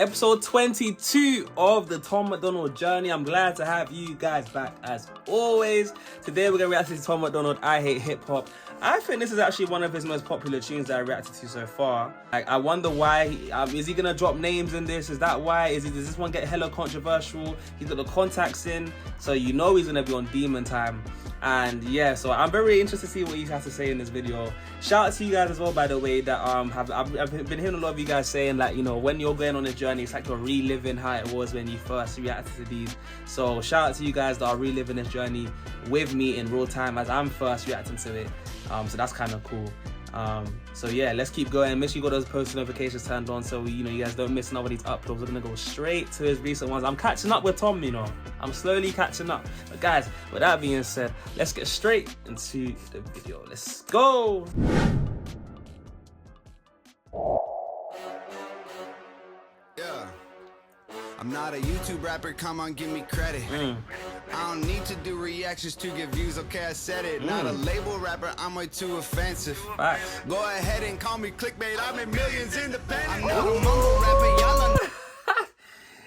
Episode 22 of the Tom Macdonald journey. I'm glad to have you guys back as always. Today we're going to react to Tom Macdonald, I Hate Hip Hop. I think this is actually one of his most popular tunes that I reacted to so far. Like, I wonder why. Is he going to drop names in this? Is that why? Does this one get hella controversial? He's got the contacts in, so you know he's going to be on demon time. And yeah, so I'm very interested to see what he has to say in this video. Shout out to you guys as well, by the way, that I've been hearing a lot of you guys saying, like, you know, when you're going on a journey, it's like you're reliving how it was when you first reacted to these. So shout out to you guys that are reliving this journey with me in real time as I'm first reacting to it. So that's kind of cool. So yeah, let's keep going. Make sure you got those post notifications turned on so you guys don't miss none of these uploads. We're gonna go straight to his recent ones. I'm catching up with Tom, I'm slowly catching up. But guys, with that being said, let's get straight into the video. Let's go. I'm not a YouTube rapper, come on, give me credit. I don't need to do reactions to get views, okay, I said it. Not a label rapper, I'm way too offensive. Facts. Go ahead and call me clickbait, I'm in millions independent. I'm not a mumble rapper, y'all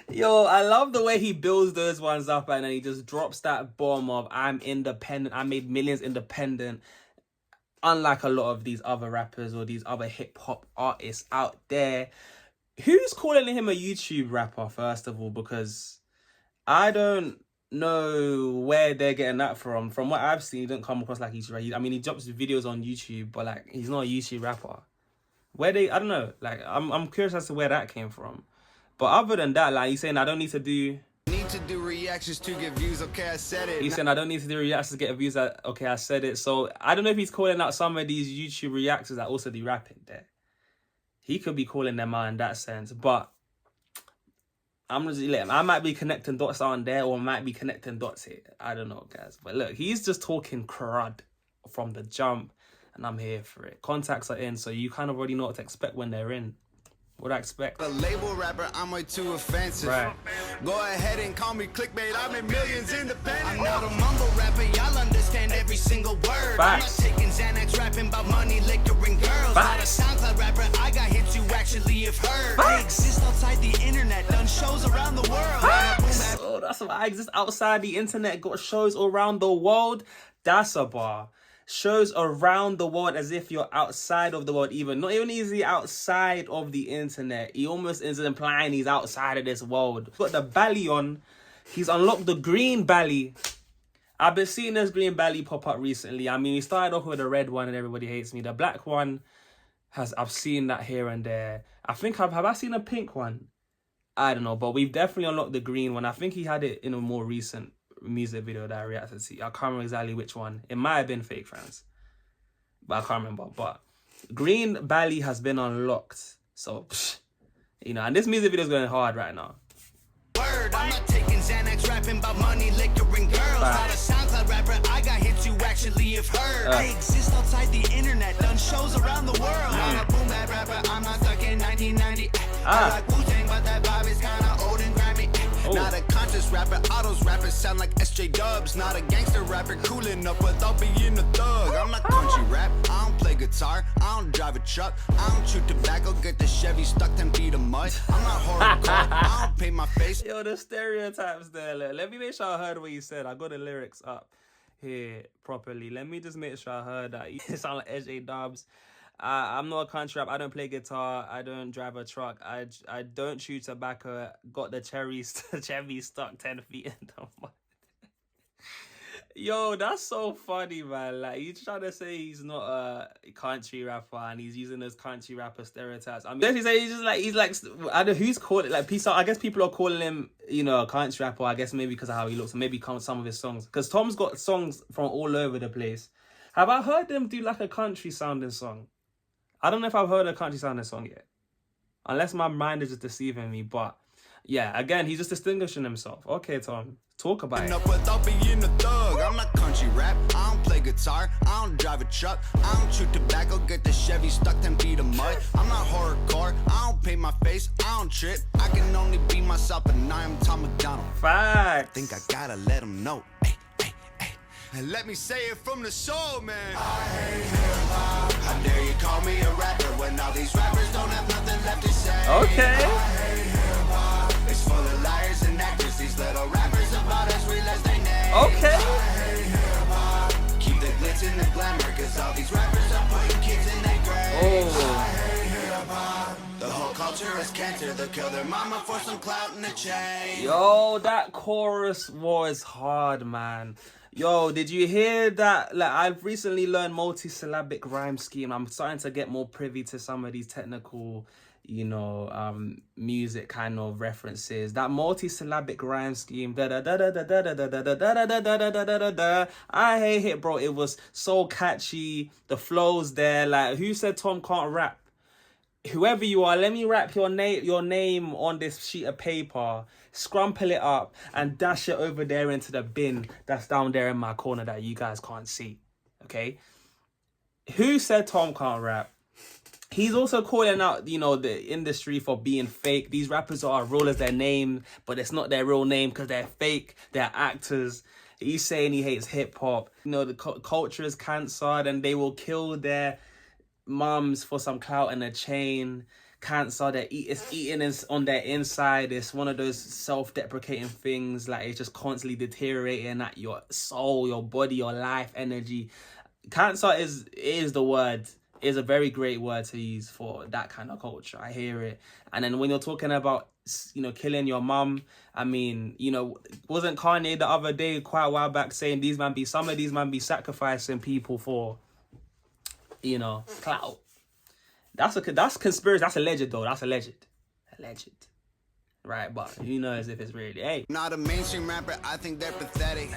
Yo, I love the way he builds those ones up and then he just drops that bomb of I'm independent, I made millions independent. Unlike a lot of these other rappers or these other hip-hop artists out there. Who's calling him a YouTube rapper, first of all? Because I don't know where they're getting that from. From what I've seen, he doesn't come across like he's right. I mean, he drops videos on YouTube, but like he's not a YouTube rapper. I don't know. Like I'm curious as to where that came from. But other than that, like he's saying I don't need to do reactions to get views, okay, I said it. He's saying I don't need to do reactions to get views, okay, I said it. So I don't know if he's calling out some of these YouTube reactors that also do rapping there. He could be calling them out in that sense, but I might be connecting dots on there or might be connecting dots here. I don't know, guys. But look, he's just talking crud from the jump, and I'm here for it. Contacts are in, so you kind of already know what to expect when they're in. What I expect. A label rapper, I'm way too offensive. Right. Go ahead and call me clickbait, I'm in millions independent. I'm not a mumble rapper, y'all understand every single word. Facts. I'm not taking Xanax, rapping about money, liquor, and girls. Facts. Not a SoundCloud rapper, I got hits you actually have heard. Facts. I exist outside the internet, done shows around the world. Facts. Oh, that's why I exist outside the internet, got shows around the world. That's a bar. Shows around the world as if you're outside of the world, even not even easily outside of the internet. He almost is implying he's outside of this world. Got the belly on. He's unlocked the green belly. I've been seeing this green belly pop up recently. I mean, he started off with a red one and everybody hates me. The black one I've seen that here and there. I think have I seen a pink one? I don't know, but we've definitely unlocked the green one. I think he had it in a more recent music video that I reacted to. I can't remember exactly which one. It might have been Fake Friends, but I can't remember. But green belly has been unlocked, so and this music video is going hard right now. Word, I'm not taking Xanax, rapping about money, liquor, and girls. Not a SoundCloud rapper, I got hits you actually have heard. I exist outside the internet, done shows around the world. Not a boom bap rapper, I'm not stuck in 1990. I like Wu-Tang, but that vibe is kinda old and grimy. Not a conscious rapper, autos rappers sound like SJ Dubs. Not a gangster rapper, cooling up without being a thug. I'm not country rap, I don't play guitar, I don't drive a truck, I don't chew tobacco, get the Chevy stuck 10 feet of mud. I'm not horrorcore, I don't paint my face. Yo, the stereotypes there. Let me make sure I heard what you said. I got the lyrics up here properly. Let me just make sure I heard that. You sound like SJ Dubs. I'm not a country rap. I don't play guitar. I don't drive a truck. I don't chew tobacco. Got the Chevy stuck 10 feet in the mud. Yo, that's so funny, man. Like, he's trying to say he's not a country rapper and he's using those country rapper stereotypes. I mean, he's like, I don't know who's calling it. Like, I guess people are calling him, a country rapper. I guess maybe because of how he looks, and maybe some of his songs. Because Tom's got songs from all over the place. Have I heard him do like a country sounding song? I don't know if I've heard a country sounding song yet. Unless my mind is just deceiving me. But yeah, again, he's just distinguishing himself. Okay, Tom, talk about it. Without being a thug, I'm not country rap, I don't play guitar, I don't drive a truck, I don't chew tobacco, get the Chevy stuck 10 feet of mud. I'm not horrorcore, I don't paint my face, I don't trip, I can only be myself and I am Tom Macdonald. Facts. Think I gotta let him know. And let me say it from the soul, man. I hate hip-hop. How dare you call me a rapper when all these rappers don't have nothing left to say. Okay. I hate hip-hop. they'll kill their mama for some clout in the chain. Yo, that chorus was hard, man. Yo, did you hear that? Like, I've recently learned multi-syllabic rhyme scheme. I'm starting to get more privy to some of these technical, you know, music kind of references. That multi-syllabic rhyme scheme, da da da da da da da da da da da da da da da da da. I hate it, bro. It was so catchy. The flows there. Like, who said Tom can't rap? Whoever you are, let me wrap your name on this sheet of paper, scrumple it up, and dash it over there into the bin that's down there in my corner that you guys can't see. Okay? Who said Tom can't rap? He's also calling out, you know, the industry for being fake. These rappers are real as their name, but it's not their real name because they're fake. They're actors. He's saying he hates hip hop. You know, the culture is cancer, and they will kill their mums for some clout and a chain. Cancer, it's eating on their inside. It's one of those self-deprecating things. Like, it's just constantly deteriorating at your soul, your body, your life, energy. Cancer is the word. Is a very great word to use for that kind of culture. I hear it. And then when you're talking about, you know, killing your mum, I mean, you know, wasn't Kanye the other day, quite a while back, saying some of these man be sacrificing people for, you know, clout. That's conspiracy. That's alleged though. That's alleged. Right, but who knows if it's really, hey. Not a mainstream rapper, I think they're pathetic.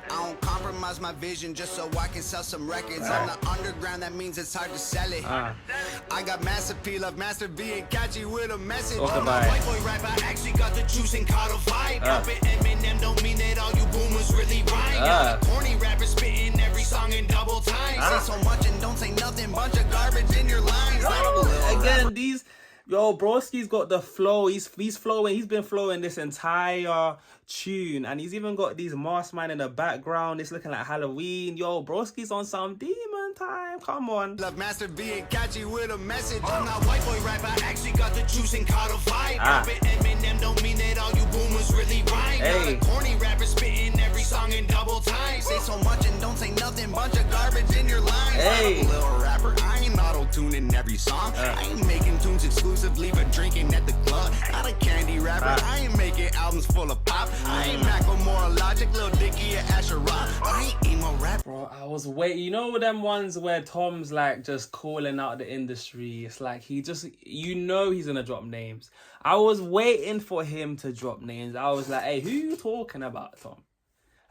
I don't compromise my vision just so I can sell some records. On the underground, that means it's hard to sell it. I got massive appeal of Master V and catchy with a message. I'm a white boy rapper, I actually got the juice and caught a vibe. Dropping Eminem don't mean that all you boomers really rhyme. Corny rappers spitting every song in double time. Say so much and don't say nothing, bunch of garbage in your lines. Again, yo, Broski's got the flow. He's flowing. He's been flowing this entire tune, and he's even got these masked man in the background. It's looking like Halloween. Yo, Broski's on some demon time. Come on. Love Master V and catchy with a message. I'm not white boy rapper. I actually got the juice and caught a vibe. Dropping Eminem don't mean that all you boomers really rhyme. Hey. Corny rappers spitting every song in double time. Say so much and don't say nothing. Bunch of garbage in your lines. Hey. I'm a little rapper. I ain't auto-tuning every song. I ain't making tunes exclusively for drinking at the club. Not a candy rapper. I ain't making albums full of pop. I ain't Macklemore, Logic, Lil Dicky, or Asher Rock. I ain't emo rapper. Bro, I was waiting. You know them ones where Tom's like just calling out the industry. It's like he just, you know, he's gonna drop names. I was waiting for him to drop names. I was like, hey, who you talking about, Tom?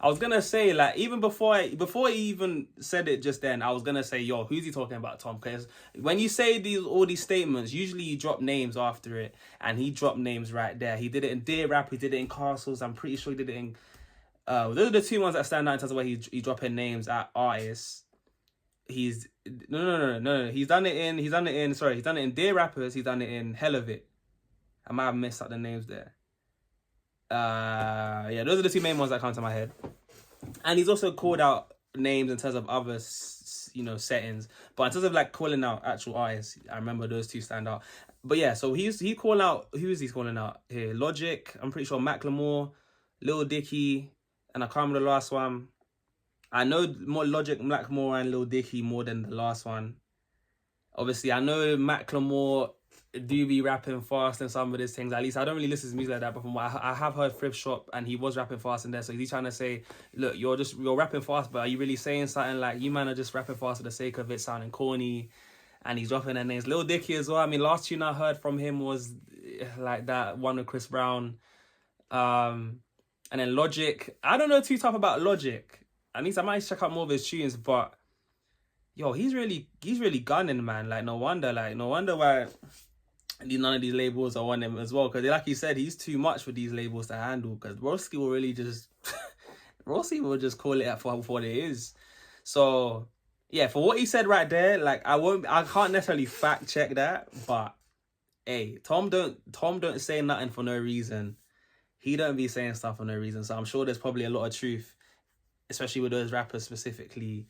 I was gonna say, like, even before he even said it just then, I was gonna say, yo, who's he talking about, Tom? Because when you say all these statements, usually you drop names after it, and he dropped names right there. He did it in Dear Rap, he did it in Castles. I'm pretty sure he did it in. Those are the two ones that stand out in terms of where he dropping names at artists. He's no. He's done it in Dear Rappers. He's done it in Hell of It. I might have messed up the names there. Yeah, those are the two main ones that come to my head. And he's also called out names in terms of other, you know, settings. But in terms of like calling out actual artists, I remember those two stand out. But yeah, so he calling out, who is he calling out here? Logic, I'm pretty sure Macklemore, Lil Dicky, and I can't remember the last one. I know more Logic, Macklemore, and Lil Dicky more than the last one. Obviously, I know Macklemore do be rapping fast and some of these things. At least I don't really listen to music like that, but from what I have heard Thrift Shop, and he was rapping fast in there. So he's trying to say, look, you're rapping fast, but are you really saying something like, you man are just rapping fast for the sake of it sounding corny? And he's dropping their names. Lil Dicky as well. I mean, last tune I heard from him was like that one with Chris Brown. And then Logic. I don't know too tough about Logic. I might check out more of his tunes, but yo, he's really gunning, man. Like no wonder why none of these labels are on him as well, because like you said, he's too much for these labels to handle, because Broski will really just Broski will just call it for what it is. So yeah, for what he said right there, like I can't necessarily fact check that, but hey, Tom don't say nothing for no reason. He don't be saying stuff for no reason, so I'm sure there's probably a lot of truth, especially with those rappers specifically.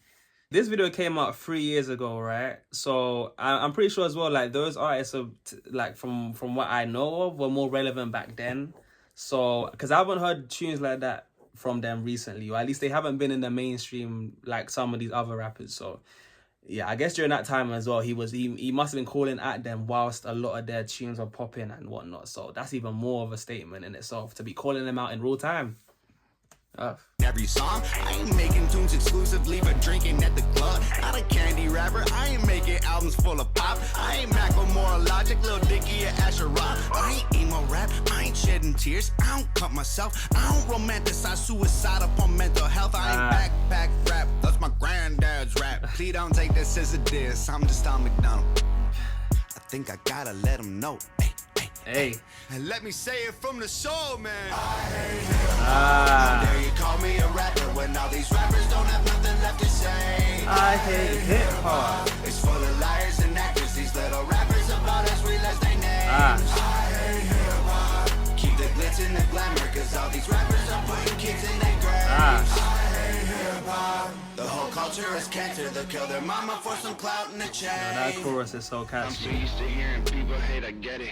This video came out 3 years ago, right? So I'm pretty sure as well, like those artists are like from what I know of were more relevant back then. So because I haven't heard tunes like that from them recently, or at least they haven't been in the mainstream like some of these other rappers. So yeah, I guess during that time as well, he must have been calling at them whilst a lot of their tunes were popping and whatnot. So that's even more of a statement in itself, to be calling them out in real time. Every song, I ain't making tunes exclusively for drinking at the club. Not a candy rapper, I ain't making albums full of pop. I ain't Macklemore, Logic, Lil Dicky, or Asher Rock. I ain't emo rap, I ain't shedding tears. I don't cut myself, I don't romanticize suicide upon mental health. I ain't backpack rap, that's my granddad's rap. Please don't take this as a diss, I'm just on Macdonald. I think I gotta let him know. Hey. And let me say it from the soul, man. How dare you call me a rapper when all these rappers don't have nothing left to say. I hate hip hop. It's full of liars and actors. These little rappers about as real as they names. I hate hip hop. Keep the glitz and the glamour, cause all these rappers are putting kids in their graves. I hate hip hop. The whole culture is cancer. They'll kill their mama for some clout in the chain. That chorus is so catchy. I'm so used to hearing people hate, I get it.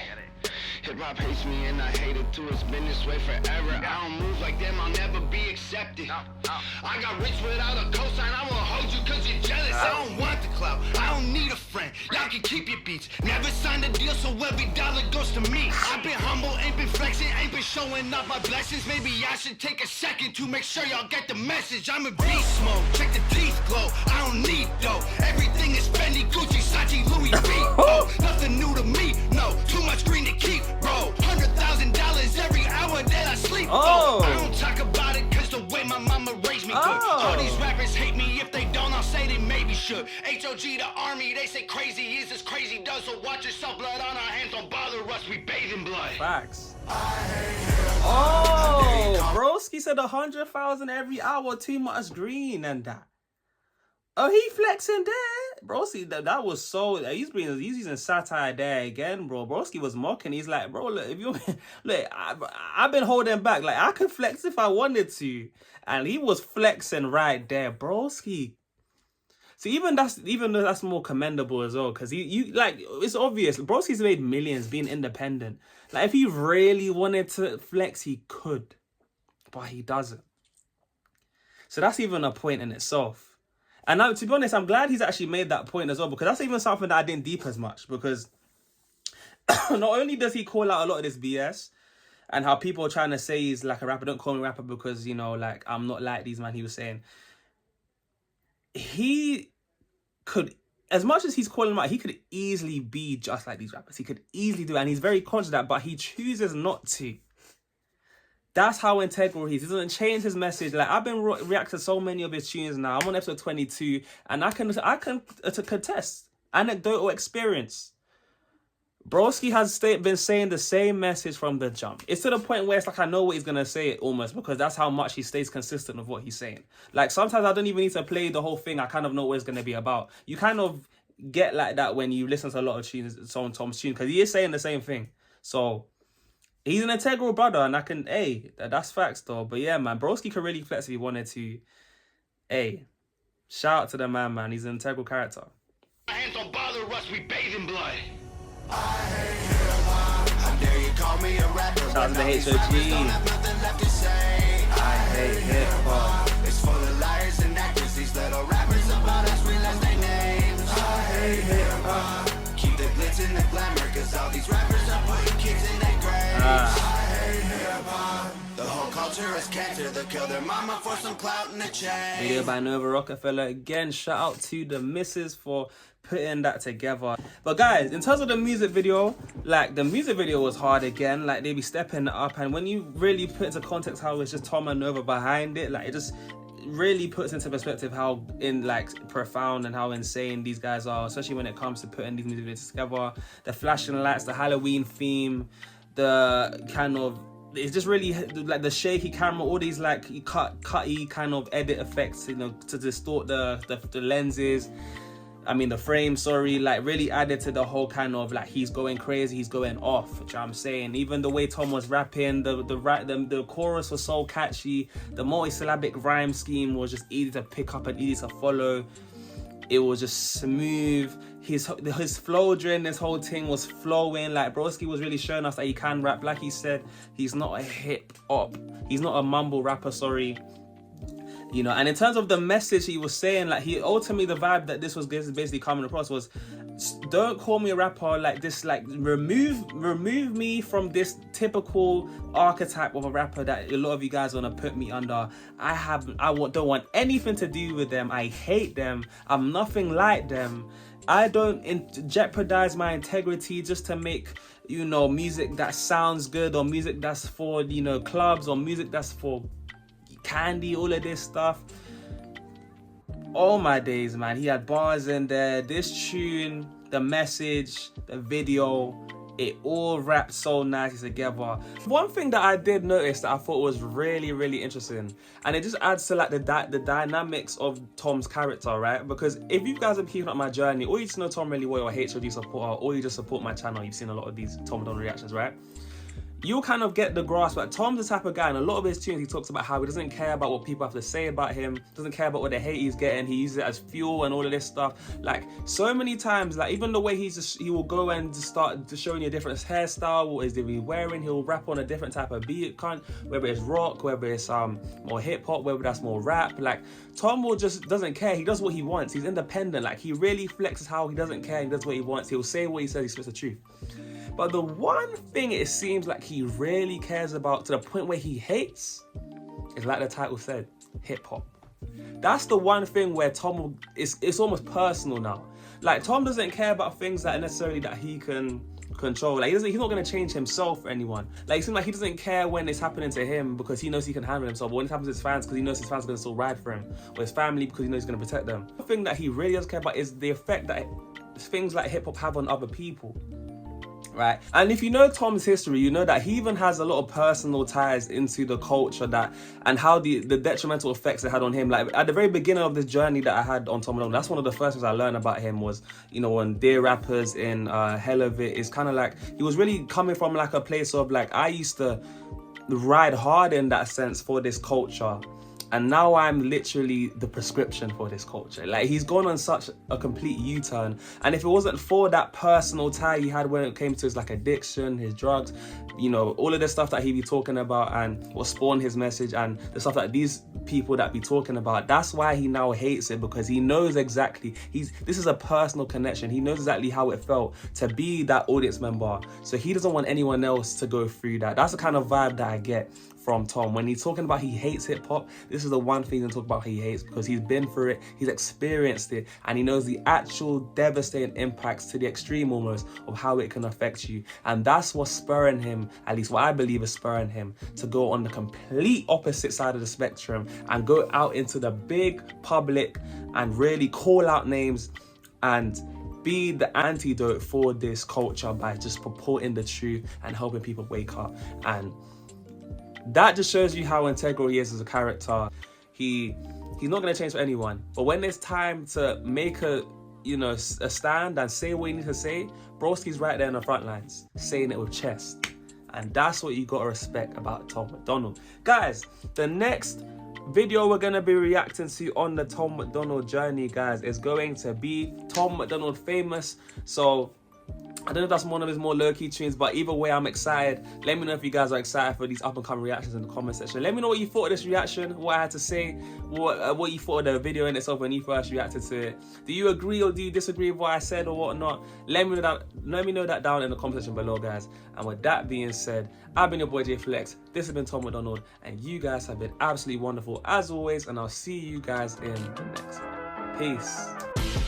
Hip-hop hates me and I hate it too. It's been this way forever. I don't move like them, I'll never be accepted. I got rich without a cosign. I won't hold you cause you're jealous. I don't want the clout, I don't need a friend. Y'all can keep your beats. Never signed a deal, so every dollar goes to me. I've been humble, ain't been flexing, ain't been showing off my blessings. Maybe I should take a second to make sure y'all get the message. I'm a beast mode, check the teeth glow. I don't need dough. Everything is Fendi, Gucci, Sachi, Louis V. Oh, nothing new to me, no. Too much green to keep, bro. $100,000 every hour that I sleep. Oh, I don't talk about it cause the way my mama raised me good. All these rappers hate me. If they don't, I'll say they maybe should. HOG the army, they say crazy is as crazy does. So watch yourself, blood on our hands, don't bother us, we bathe in blood. Facts. Oh, broski said 100,000 every hour, too much green and that. Oh, he flexing there, bro. See, that was so. He's using satire there again, bro. Broski was mocking. He's like, bro, look, if you look, I've been holding back. Like, I could flex if I wanted to, and he was flexing right there, broski. See, even though that's more commendable as well, because you like, it's obvious. Broski's made millions being independent. Like, if he really wanted to flex, he could, but he doesn't. So that's even a point in itself. And now, to be honest, I'm glad he's actually made that point as well, because that's even something that I didn't deep as much. Because not only does he call out a lot of this BS and how people are trying to say he's like a rapper, don't call me a rapper because, you know, like, I'm not like these, man, he was saying. He could, as much as he's calling them out, he could easily be just like these rappers. He could easily do it, and he's very conscious of that, but he chooses not to. That's how integral he is. He doesn't change his message. Like, I've been reacting to so many of his tunes now. I'm on episode 22, and I can contest anecdotal experience. Broski has been saying the same message from the jump. It's to the point where it's like I know what he's gonna say almost, because that's how much he stays consistent with what he's saying. Like, sometimes I don't even need to play the whole thing. I kind of know what it's gonna be about. You kind of get like that when you listen to a lot of tunes, Tom's tune, because he is saying the same thing. So he's an integral brother, and I can, that's facts though. But yeah, man, broski could really flex if he wanted to. Shout out to the man. He's an integral character. Hands don't bother us, we bathe in blood. I hate hip-hop. How dare you call me a rapper? Shout out to the HOG. I hate hip-hop. It's full of liars and actors. These little rappers about as real as they names. I hate hip-hop. Keep the glitz and the glamour, cause all these rappers are putting kids in their graves. I hate hip-hop. The whole culture is cancer. They'll kill their mama for some clout in the chain. Video by Nova Rockefeller. Again, shout out to the missus for putting that together. But guys, in terms of the music video, like, the music video was hard again. Like, they be stepping it up, and when you really put into context how it's just Tom and Nova behind it, like, it just really puts into perspective how profound and how insane these guys are, especially when it comes to putting these music videos together. The flashing lights, the Halloween theme, the kind of, it's just really like the shaky camera, all these like cutty kind of edit effects, you know, to distort the lenses. I mean, the frame, sorry, like, really added to the whole kind of, like, he's going crazy, he's going off, which I'm saying. Even the way Tom was rapping, the chorus was so catchy. The multi-syllabic rhyme scheme was just easy to pick up and easy to follow. It was just smooth. His flow during this whole thing was flowing. Like, broski was really showing us that he can rap. Like he said, he's not a hip-hop. He's not a mumble rapper, sorry. you know. And in terms of the message he was saying, like, he ultimately, the vibe that this was basically coming across was, don't call me a rapper like this, like remove me from this typical archetype of a rapper that a lot of you guys want to put me under. Don't want anything to do with them. I hate them. I'm nothing like them. I don't jeopardize my integrity just to make, you know, music that sounds good, or music that's for, you know, clubs, or music that's for candy, all of this stuff. Oh my days, man. He had bars in there. This tune, the message, the video, it all wrapped so nicely together. One thing that I did notice that I thought was really, really interesting, and it just adds to like the dynamics of Tom's character, right? Because if you guys are keeping up my journey, or you just know Tom really well, or HOD supporter, or you just support my channel, you've seen a lot of these Tom Macdonald reactions, right? You'll kind of get the grasp that Tom's the type of guy, and a lot of his tunes, he talks about how he doesn't care about what people have to say about him, doesn't care about what the hate he's getting, he uses it as fuel and all of this stuff. Like, so many times, like, even the way he will go and just start showing you a different hairstyle, what is he wearing, he'll rap on a different type of beat, whether it's rock, whether it's more hip-hop, whether that's more rap. Like, Tom will just doesn't care, he does what he wants, he's independent, like, he really flexes how he doesn't care, he does what he wants, he'll say what he says, he speaks the truth. But the one thing it seems like he really cares about, to the point where he hates, is, like the title said, hip-hop. That's the one thing where Tom, it's almost personal now. Like, Tom doesn't care about things that necessarily that he can control. Like, he's not going to change himself for anyone. Like, it seems like he doesn't care when it's happening to him because he knows he can handle himself, or when it happens to his fans because he knows his fans are going to still ride for him, or his family because he knows he's going to protect them. The thing that he really does care about is the effect that things like hip-hop have on other people. Right? And if you know Tom's history, you know that he even has a lot of personal ties into the culture and how the detrimental effects it had on him. Like, at the very beginning of this journey that I had on Tom Macdonald, that's one of the first things I learned about him was, you know, on Dear Rappers in Hell of It, it's kind of like, he was really coming from like a place of like, I used to ride hard in that sense for this culture, and now I'm literally the prescription for this culture. Like, he's gone on such a complete U-turn. And if it wasn't for that personal tie he had when it came to his like addiction, his drugs, you know, all of the stuff that he be talking about and what spawned his message, and the stuff that these people that be talking about, that's why he now hates it, because he knows exactly, this is a personal connection. He knows exactly how it felt to be that audience member. So he doesn't want anyone else to go through that. That's the kind of vibe that I get from Tom. When he's talking about he hates hip-hop, this is the one thing he's talk about he hates, because he's been through it, he's experienced it, and he knows the actual devastating impacts, to the extreme almost, of how it can affect you. And that's what's spurring him, at least what I believe is spurring him, to go on the complete opposite side of the spectrum and go out into the big public and really call out names and be the antidote for this culture by just purporting the truth and helping people wake up. And that just shows you how integral he is as a character. He's not going to change for anyone. But when it's time to make a stand and say what you need to say, broski's right there in the front lines, saying it with chest. And that's what you got to respect about Tom Macdonald. Guys, the next video we're going to be reacting to on the Tom Macdonald journey, guys, is going to be Tom Macdonald Famous. So I don't know if that's one of his more low-key tunes, but either way, I'm excited. Let me know if you guys are excited for these up-and-coming reactions in the comment section. Let me know what you thought of this reaction, what I had to say, what you thought of the video in itself when you first reacted to it. Do you agree or do you disagree with what I said or whatnot? Let me know that down in the comment section below, guys. And with that being said, I've been your boy JayFlex. This has been Tom Macdonald, and you guys have been absolutely wonderful as always, and I'll see you guys in the next one. Peace.